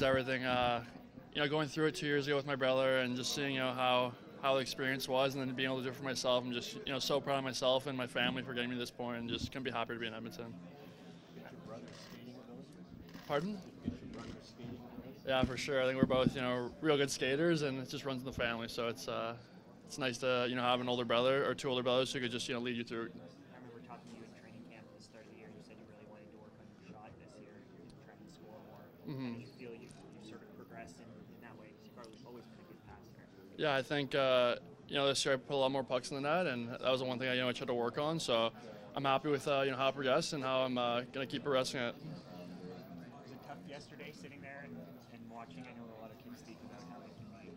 everything. Going through it 2 years ago with my brother and just seeing how the experience was, and then being able to do it for myself. I'm just so proud of myself and my family for getting me to this point, and just couldn't be happier to be in Edmonton. Pardon? Yeah, for sure. I think we're both real good skaters, and it just runs in the family. So it's nice to have an older brother or two older brothers who could just lead you through. I remember talking to you in training camp at the start of the year. You said you really wanted to work on your shot this year, try and score more. Mm-hmm. Do you feel you've sort of progressed in that way? Because you've always been a good passer. Yeah, I think this year I put a lot more pucks in the net, and that was the one thing I tried to work on. So I'm happy with how I progressed and how I'm going to keep progressing it. Was it tough yesterday sitting there and watching? I know a lot of kids speak about how it can be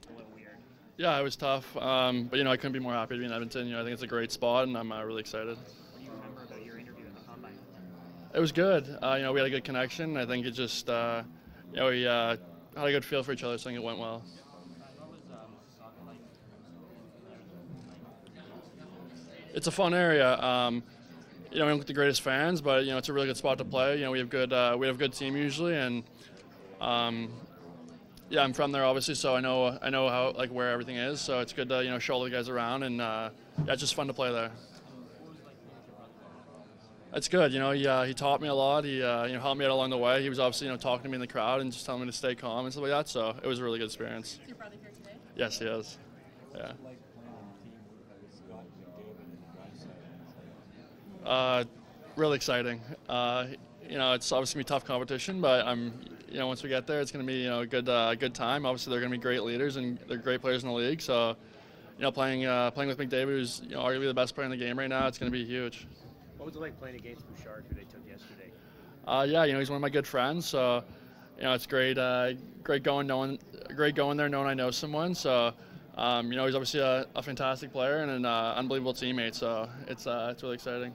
a little weird. Yeah, it was tough, but I couldn't be more happy to be in Edmonton. I think it's a great spot, and I'm really excited. What do you remember about your interview at the combine? It was good. We had a good connection. I think it just we had a good feel for each other, so I think it went well. It's a fun area. We don't get the greatest fans, but it's a really good spot to play. We have good team usually, and I'm from there obviously, so I know how where everything is. So it's good to show all the guys around, and it's just fun to play there. It's good. He taught me a lot. He helped me out along the way. He was obviously talking to me in the crowd and just telling me to stay calm and stuff like that. So it was a really good experience. Is your brother here today? Yes, he is. Yeah. Really exciting. It's obviously gonna be tough competition, but once we get there, it's gonna be a good time. Obviously, they're gonna be great leaders and they're great players in the league. So, playing with McDavid, who's arguably the best player in the game right now, it's gonna be huge. What was it like playing against Bouchard, who they took yesterday? He's one of my good friends. So, it's great. Great going there, knowing I know someone. So, he's obviously a fantastic player and an unbelievable teammate. So it's really exciting.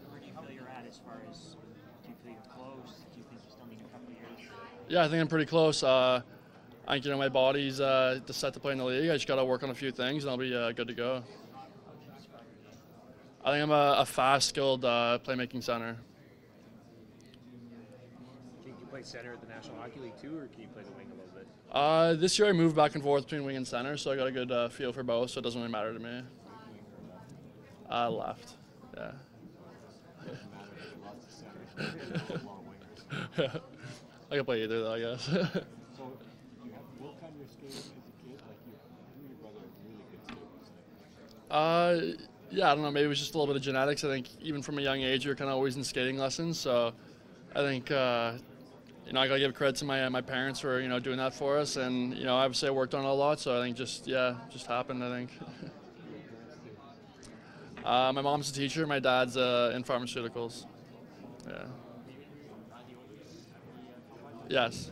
Where do you feel you're at as far as, do you feel you're close? Do you think you still need a couple of years? Yeah, I think I'm pretty close. I think my body's set to play in the league. I just got to work on a few things, and I'll be good to go. I think I'm a fast, skilled playmaking center. Can you play center at the National Hockey League too, or can you play the wing a little bit? This year I moved back and forth between wing and center, so I got a good feel for both, so it doesn't really matter to me. Left. Yeah. I can play either though, I guess. So you have work on your skating as a kid, like you and your brother are really good skaters. Yeah, I don't know. Maybe it was just a little bit of genetics. I think even from a young age, you're kind of always in skating lessons. So I think I gotta give credit to my parents for doing that for us, and obviously I worked on it a lot. So I think just happened. I think. My mom's a teacher. My dad's in pharmaceuticals. Yeah. Yes.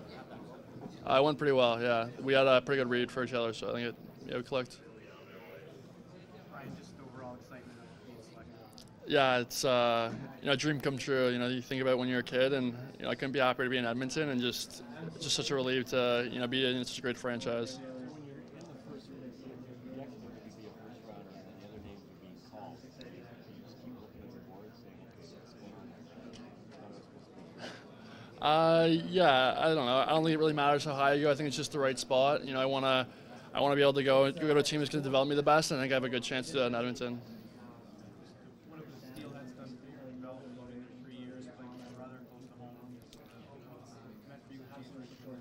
I went pretty well. Yeah, we had a pretty good read for each other, so I think we clicked. Ryan, just overall excitement of being selected. Yeah, it's a dream come true. You think about when you're a kid, and I couldn't be happier to be in Edmonton, and just such a relief to be in such a great franchise. When you're in the first round, you're projected to be a first rounder, and the other names are being called. You just keep looking at the board saying, okay, what's going on there? Yeah, I don't know. I don't think it really matters how high I go. I think it's just the right spot. I want to be able to go to a team that's going to develop me the best, and I think I have a good chance to do that in Edmonton. What about the deal that's done for your development in your 3 years playing with your brother close to home? Meant for you with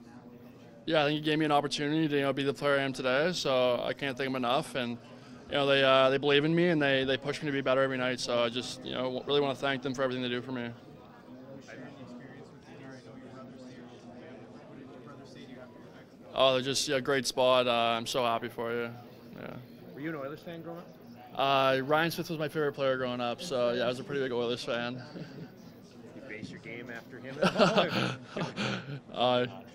Jesus? Yeah, I think it gave me an opportunity to be the player I am today. So I can't thank them enough, and they believe in me and they push me to be better every night. So I just really want to thank them for everything they do for me. Oh, they're just a great spot. I'm so happy for you. Yeah. Were you an Oilers fan growing up? Ryan Smith was my favorite player growing up, so yeah, I was a pretty big Oilers fan. You base your game after him?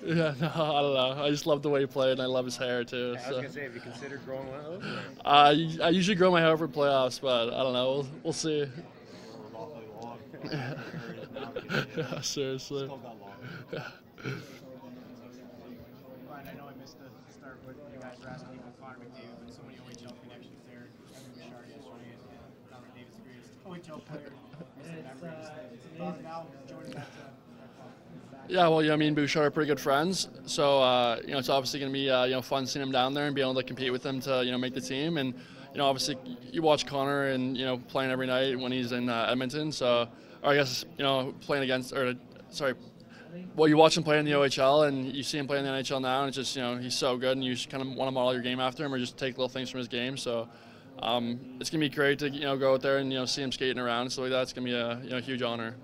Yeah, no, I don't know. I just love the way he played, and I love his hair too. I was gonna say, have you considered growing one of those? I usually grow my hair for playoffs, but I don't know. We'll see. Yeah, seriously. Yeah. Ryan, I know I missed the start with you guys were asking about Connor McDavid, but so many OHL connections there. Kevin Bouchard yesterday, and Connor McDavid's the greatest OHL player. Now joining that club. Yeah, well, me and Bouchard are pretty good friends, so it's obviously going to be fun seeing him down there and be able to compete with him to make the team. And obviously you watch Connor and playing every night when he's in Edmonton. So, or I guess playing against, or sorry, well, you watch him play in the OHL and you see him play in the NHL now, and it's just he's so good, and you just kind of want to model your game after him or just take little things from his game. So it's gonna be great to go out there and see him skating around and stuff like that. It's gonna be a huge honor.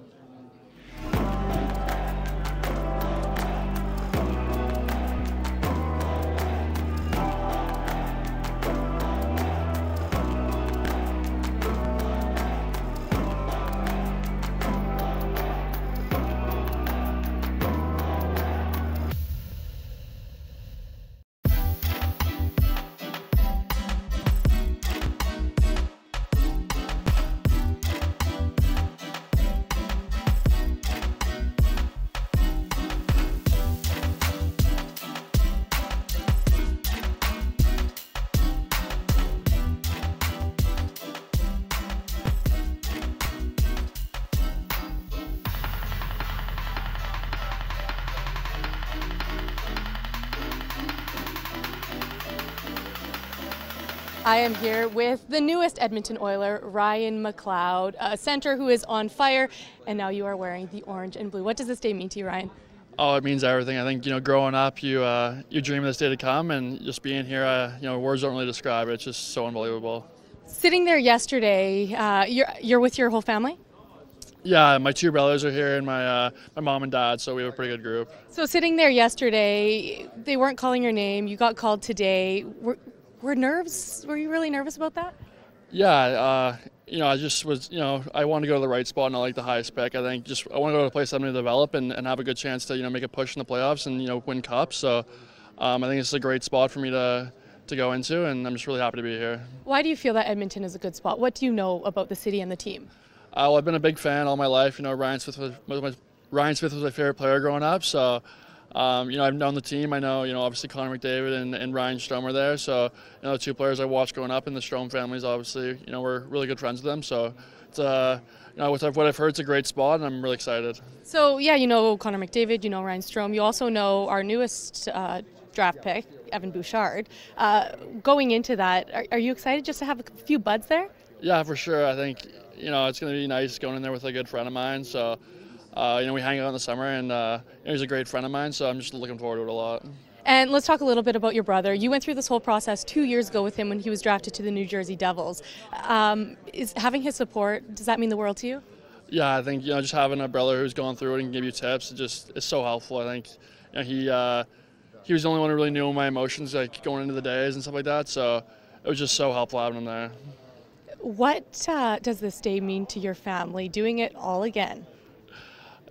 I am here with the newest Edmonton Oiler, Ryan McLeod, a center who is on fire, and now you are wearing the orange and blue. What does this day mean to you, Ryan? Oh, it means everything. I think growing up, you dream of this day to come, and just being here, words don't really describe it. It's just so unbelievable. Sitting there yesterday, you're with your whole family? Yeah, my two brothers are here, and my mom and dad, so we have a pretty good group. So sitting there yesterday, they weren't calling your name. You got called today. Were you really nervous about that? Yeah, I just was, I wanted to go to the right spot, not like the highest pick. I think I want to go to a place I'm going to develop and have a good chance to, make a push in the playoffs and, win cups. So I think it's a great spot for me to go into, and I'm just really happy to be here. Why do you feel that Edmonton is a good spot? What do you know about the city and the team? Well, I've been a big fan all my life. Ryan Smith was my favorite player growing up. So, I've known the team. I know, obviously Connor McDavid and Ryan Strome are there. So, the two players I watched growing up, and the Strome families, obviously, we're really good friends with them. So, it's what I've heard, it's a great spot, and I'm really excited. So, yeah, Connor McDavid, Ryan Strome. You also know our newest draft pick, Evan Bouchard. Going into that, are you excited just to have a few buds there? Yeah, for sure. I think, it's going to be nice going in there with a good friend of mine. So, we hang out in the summer, and he's a great friend of mine, so I'm just looking forward to it a lot. And let's talk a little bit about your brother. You went through this whole process 2 years ago with him when he was drafted to the New Jersey Devils. Is having his support, does that mean the world to you? Yeah, I think, just having a brother who's gone through it and can give you tips, it's so helpful. I think, he was the only one who really knew my emotions, like going into the days and stuff like that, so it was just so helpful having him there. What does this day mean to your family, doing it all again?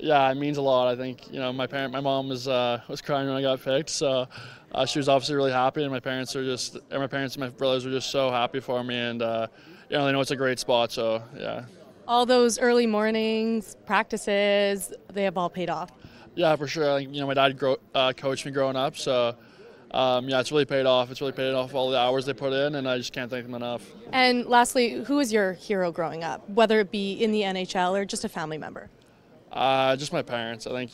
Yeah, it means a lot. I think, my mom was crying when I got picked, so she was obviously really happy, and my parents and my brothers were just so happy for me, and they know it's a great spot, so yeah. All those early mornings, practices, they have all paid off. Yeah, for sure. I think, my dad coached me growing up, so it's really paid off. It's really paid off all the hours they put in, and I just can't thank them enough. And lastly, who was your hero growing up, whether it be in the NHL or just a family member? Just my parents. I think,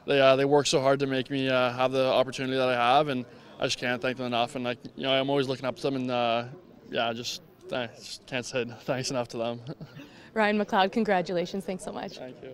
they work so hard to make me have the opportunity that I have, and I just can't thank them enough. And I'm always looking up to them, and I just can't say thanks enough to them. Ryan McLeod, congratulations. Thanks so much. Thank you.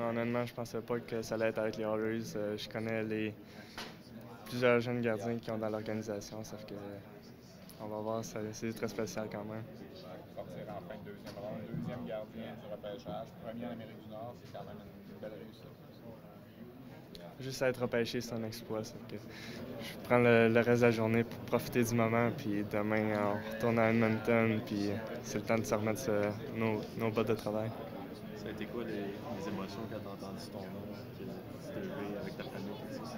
honnêtement, je pensais pas que ça allait être avec les Oilers. Je connais plusieurs jeunes gardiens qui ont dans l'organisation, sauf que on va voir, c'est très spécial quand même. Sortir en fin de deuxième ronde, deuxième gardien du repêchage, premier en Amérique du Nord, c'est quand même une belle réussite. Juste être repêché, c'est un exploit. Sauf que je prends le reste de la journée pour profiter du moment, puis demain, on retourne à Edmonton, puis c'est le temps de se remettre nos bottes de travail. Ça a été quoi les émotions quand tu as entendu ton nom, que tu t'es levé avec ta famille? Tout ça?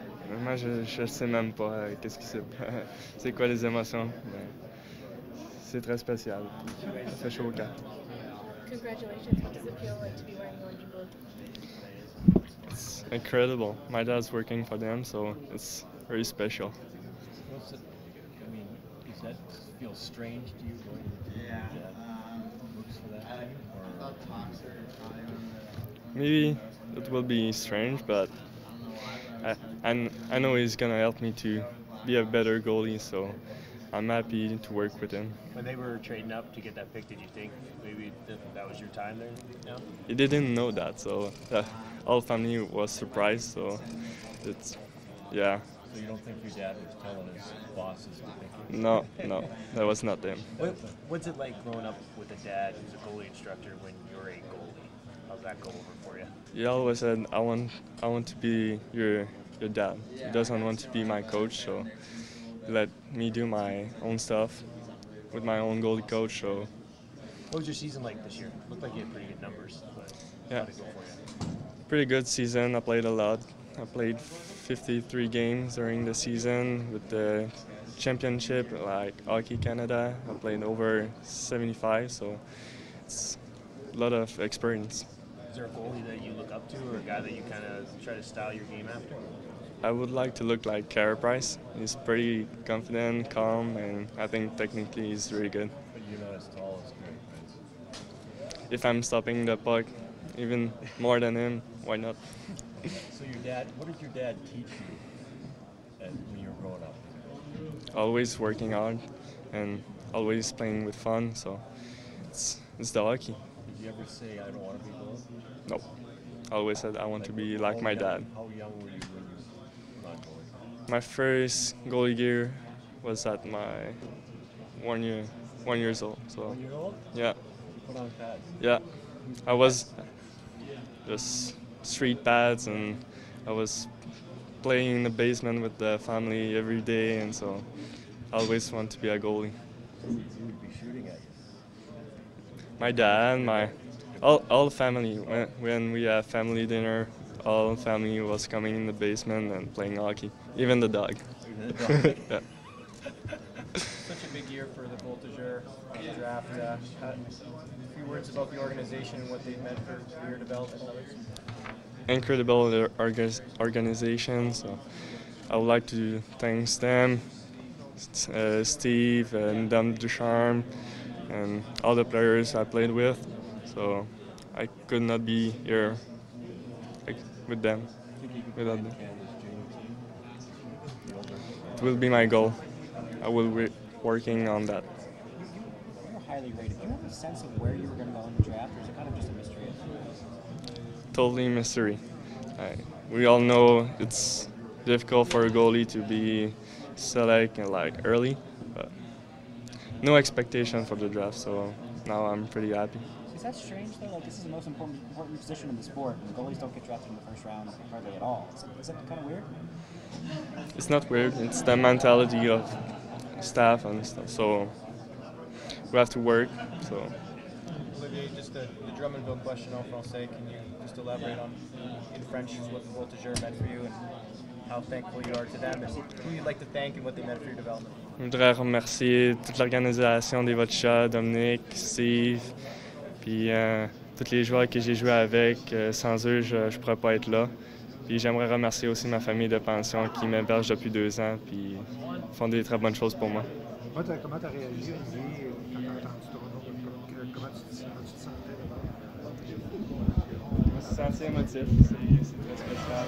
Moi, je sais même pas qu'est-ce qui c'est quoi les émotions. Mais c'est très spécial. Ça fait chaud au cœur. Congratulations. What does it feel like to be wearing orange and blue? It's incredible. My dad's working for them, so it's very special. What's it, I mean, does that feel strange to you going to your dad works for that team? Or? Maybe it will be strange, but I know he's gonna help me to be a better goalie, so I'm happy to work with him. When they were trading up to get that pick, did you think maybe that was your time there? No? He didn't know that, so all family was surprised. So it's yeah. So you don't think your dad was telling his bosses to pick you? No, that was not him. What's it like growing up with a dad who's a goalie instructor when you're a goalie? How's that go over for you? He always said, "I want to be your dad." He doesn't want to be my coach, so he let me do my own stuff with my own goalie coach. So What was your season like this year? Looked like you had pretty good numbers. But Yeah. how'd it go for you? pretty good season. I played a lot. I played 53 games during the season with the championship, like Hockey Canada. I played over 75, so it's a lot of experience. Is there a goalie that you look up to or a guy that you kind of try to style your game after? I would like to look like Carey Price. He's pretty confident, calm, and I think technically he's really good. But you're not as tall as Carey Price. If I'm stopping the puck even more than him, why not? So your dad, what did your dad teach you when you were growing up? Always working hard and always playing with fun, so it's the hockey. Did you ever say, I don't want to be goalie? No. I always said I want to be like my dad. How young were you when you were not goalie? My first goalie gear was at my 1 years old. So 1 year old? yeah, You put on pads. yeah. I was just street pads, and I was playing in the basement with the family every day, and so I always want to be a goalie. Who would be shooting at you? My dad, all the family. When we have family dinner, all family was coming in the basement and playing hockey. Even the dog. Yeah. Such a big year for the Voltigeur draft. A few words about the organization and what they've meant for your development and others. Incredible organization. So I would like to thank them, Steve and Dom Ducharme, and all the players I played with. So I could not be here with them without them. It will be my goal. I will be working on that. You're highly rated. Do you have a sense of where you were going to go in the draft, or is it kind of just a mystery? Totally mystery. We all know it's difficult for a goalie to be selected early, but no expectation for the draft. So now I'm pretty happy. Is that strange though? Like, this is the most important position in the sport, and goalies don't get drafted in the first round hardly at all. Is that kind of weird? It's not weird. It's the mentality of staff and stuff. So we have to work. So Olivier, just the Drummondville question en français. Can you just elaborate on, in French, what the Voltigeur meant for you and how thankful you are to them, and who you'd like to thank and what they meant for your development? je voudrais remercier toute l'organisation des Voltigeurs, Dominique, Steve, puis tous les joueurs que j'ai joué avec. Sans eux, je ne pourrais pas être là. Puis j'aimerais remercier aussi ma famille de pension qui m'héberge depuis 2 ans, puis font des très bonnes choses pour moi. Comment tu as réalisé, Olivier, quand tu as entendu ton nom? Comment tu te sentais? Je me suis senti émotif, c'est très spécial.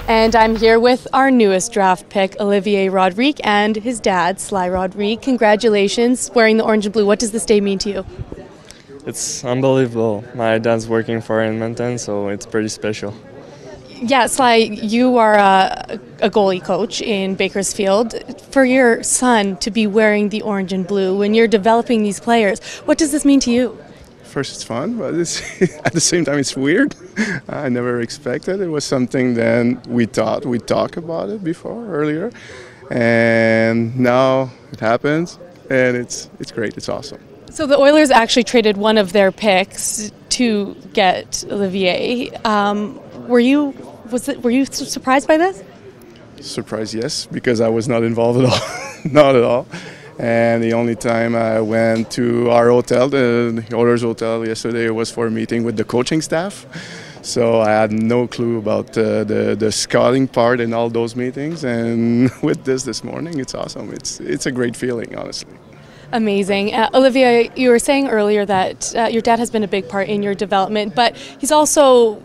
And I'm here with our newest draft pick, Olivier Rodrigue, and his dad, Sly Rodrigue. Congratulations wearing the orange and blue. What does this day mean to you? It's unbelievable. My dad's working for Edmonton, so it's pretty special. Yeah, Sly, you are a goalie coach in Bakersfield. For your son to be wearing the orange and blue when you're developing these players, what does this mean to you? First, it's fun, but at the same time, it's weird. I never expected. It was something that we'd talk about it before, earlier, and now it happens, and it's great. It's awesome. So the Oilers actually traded one of their picks to get Olivier. Were you surprised by this? Surprised, yes, because I was not involved at all, not at all. And the only time I went to our hotel, the Oilers hotel yesterday, was for a meeting with the coaching staff. So I had no clue about the scouting part in all those meetings. And with this morning, it's awesome. It's a great feeling, honestly. Amazing. Olivier, you were saying earlier that your dad has been a big part in your development, but he's also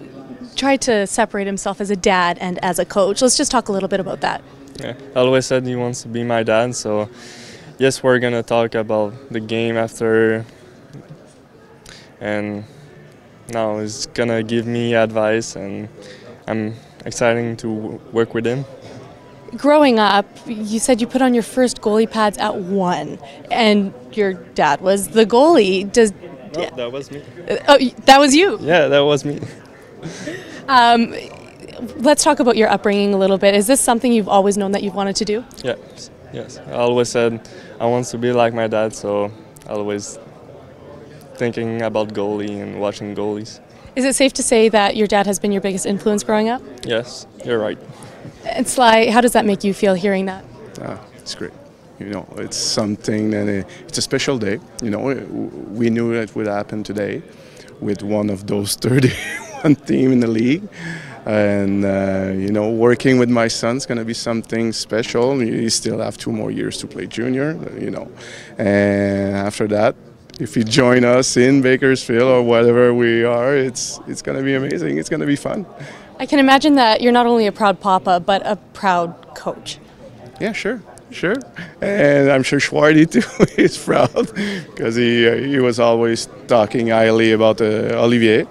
tried to separate himself as a dad and as a coach. Let's just talk a little bit about that. Yeah, I always said he wants to be my dad, so yes, we're going to talk about the game after, and now he's going to give me advice, and I'm excited to work with him. Growing up, you said you put on your first goalie pads at 1, and your dad was the goalie. No, that was me. Oh, that was you? Yeah, that was me. Let's talk about your upbringing a little bit. Is this something you've always known that you've wanted to do? Yeah, yes. I always said I want to be like my dad, so I always thinking about goalie and watching goalies. Is it safe to say that your dad has been your biggest influence growing up? Yes, you're right. And Sly, how does that make you feel hearing that? It's great. You know, it's something that it's a special day. You know, we knew it would happen today with one of those 31 teams in the league. And, you know, working with my son's going to be something special. He still have 2 more years to play junior, you know. And after that, if he join us in Bakersfield or whatever we are, it's going to be amazing. It's going to be fun. I can imagine that you're not only a proud papa, but a proud coach. Yeah, sure. And I'm sure Schwarty too is proud because he was always talking highly about Olivier.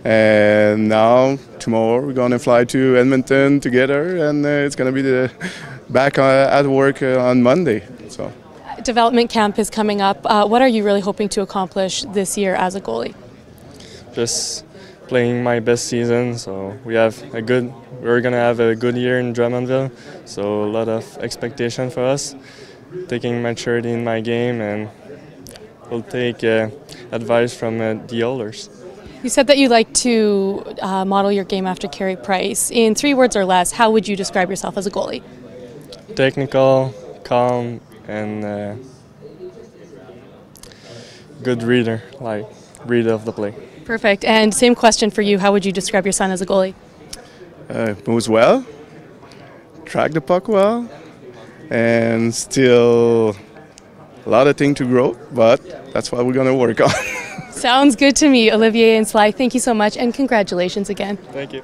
And now, tomorrow, we're going to fly to Edmonton together, and it's going to be back at work on Monday. So, development camp is coming up. What are you really hoping to accomplish this year as a goalie? Just playing my best season, so we're going to have a good year in Drummondville, so a lot of expectation for us, taking maturity in my game, and we'll take advice from the Oilers. You said that you like to model your game after Carey Price. In 3 words or less, how would you describe yourself as a goalie? Technical, calm, and good reader, like reader of the play. Perfect. And same question for you. How would you describe your son as a goalie? Moves well, track the puck well, and still a lot of things to grow, but that's what we're going to work on. Sounds good to me. Olivier and Sly, thank you so much, and congratulations again. Thank you.